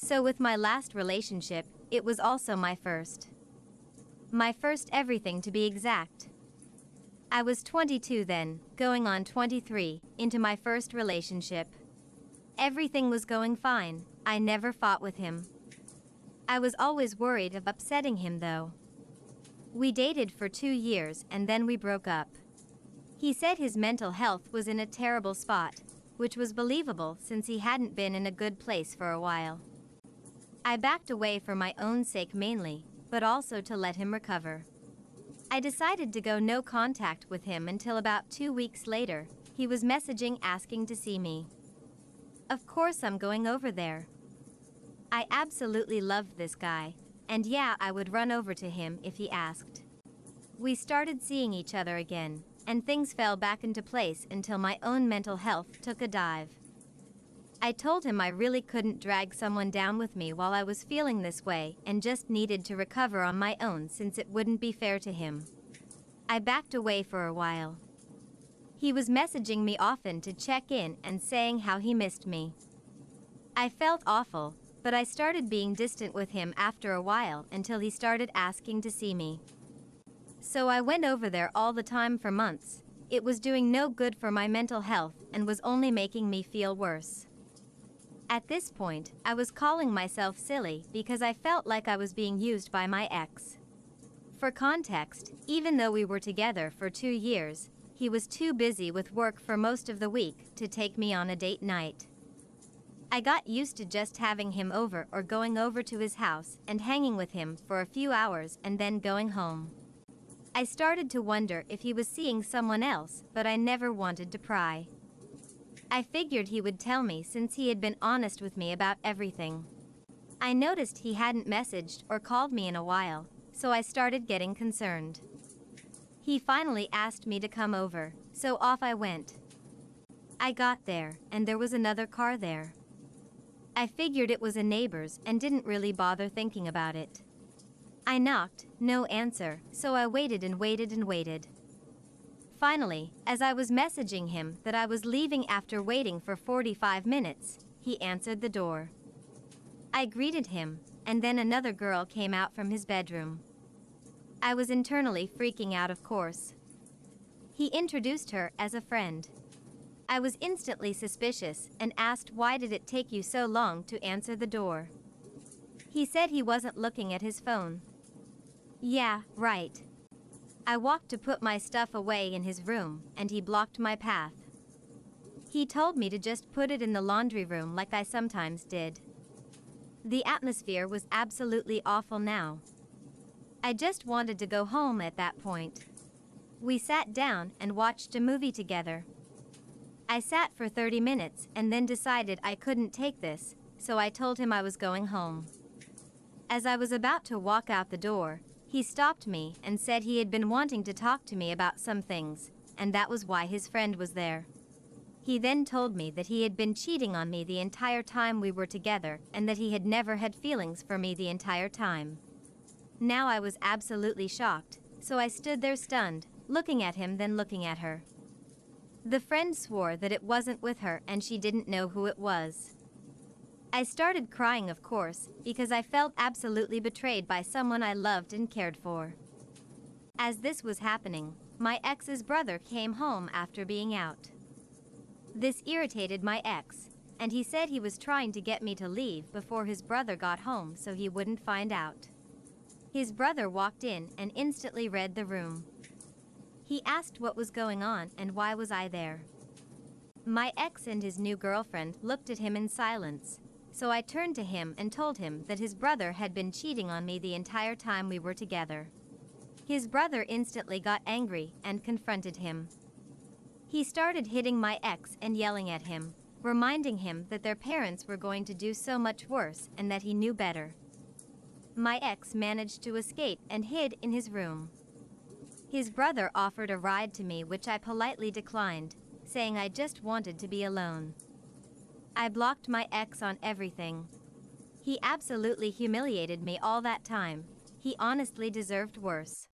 So with my last relationship, it was also my first. My first everything to be exact. I was 22 then, going on 23, into my first relationship. Everything was going fine, I never fought with him. I was always worried of upsetting him though. We dated for 2 years and then we broke up. He said his mental health was in a terrible spot, which was believable since he hadn't been in a good place for a while. I backed away for my own sake mainly, but also to let him recover. I decided to go no contact with him until about 2 weeks later, he was messaging asking to see me. Of course I'm going over there. I absolutely loved this guy, and yeah, I would run over to him if he asked. We started seeing each other again, and things fell back into place until my own mental health took a dive. I told him I really couldn't drag someone down with me while I was feeling this way and just needed to recover on my own since it wouldn't be fair to him. I backed away for a while. He was messaging me often to check in and saying how he missed me. I felt awful, but I started being distant with him after a while until he started asking to see me. So I went over there all the time for months. It was doing no good for my mental health and was only making me feel worse. At this point, I was calling myself silly because I felt like I was being used by my ex. For context, even though we were together for 2 years, he was too busy with work for most of the week to take me on a date night. I got used to just having him over or going over to his house and hanging with him for a few hours and then going home. I started to wonder if he was seeing someone else, but I never wanted to pry. I figured he would tell me since he had been honest with me about everything. I noticed he hadn't messaged or called me in a while, so I started getting concerned. He finally asked me to come over, so off I went. I got there, and there was another car there. I figured it was a neighbor's and didn't really bother thinking about it. I knocked, no answer, so I waited and waited and waited. Finally, as I was messaging him that I was leaving after waiting for 45 minutes, he answered the door. I greeted him, and then another girl came out from his bedroom. I was internally freaking out, of course. He introduced her as a friend. I was instantly suspicious and asked why did it take you so long to answer the door. He said he wasn't looking at his phone. Yeah, right. I walked to put my stuff away in his room, and he blocked my path. He told me to just put it in the laundry room like I sometimes did. The atmosphere was absolutely awful now. I just wanted to go home at that point. We sat down and watched a movie together. I sat for 30 minutes and then decided I couldn't take this, so I told him I was going home. As I was about to walk out the door, he stopped me and said he had been wanting to talk to me about some things, and that was why his friend was there. He then told me that he had been cheating on me the entire time we were together and that he had never had feelings for me the entire time. Now I was absolutely shocked, so I stood there stunned, looking at him then looking at her. The friend swore that it wasn't with her and she didn't know who it was. I started crying, of course, because I felt absolutely betrayed by someone I loved and cared for. As this was happening, my ex's brother came home after being out. This irritated my ex, and he said he was trying to get me to leave before his brother got home so he wouldn't find out. His brother walked in and instantly read the room. He asked what was going on and why was I there. My ex and his new girlfriend looked at him in silence, so I turned to him and told him that his brother had been cheating on me the entire time we were together. His brother instantly got angry and confronted him. He started hitting my ex and yelling at him, reminding him that their parents were going to do so much worse and that he knew better. My ex managed to escape and hid in his room. His brother offered a ride to me, which I politely declined, saying I just wanted to be alone. I blocked my ex on everything. He absolutely humiliated me all that time. He honestly deserved worse.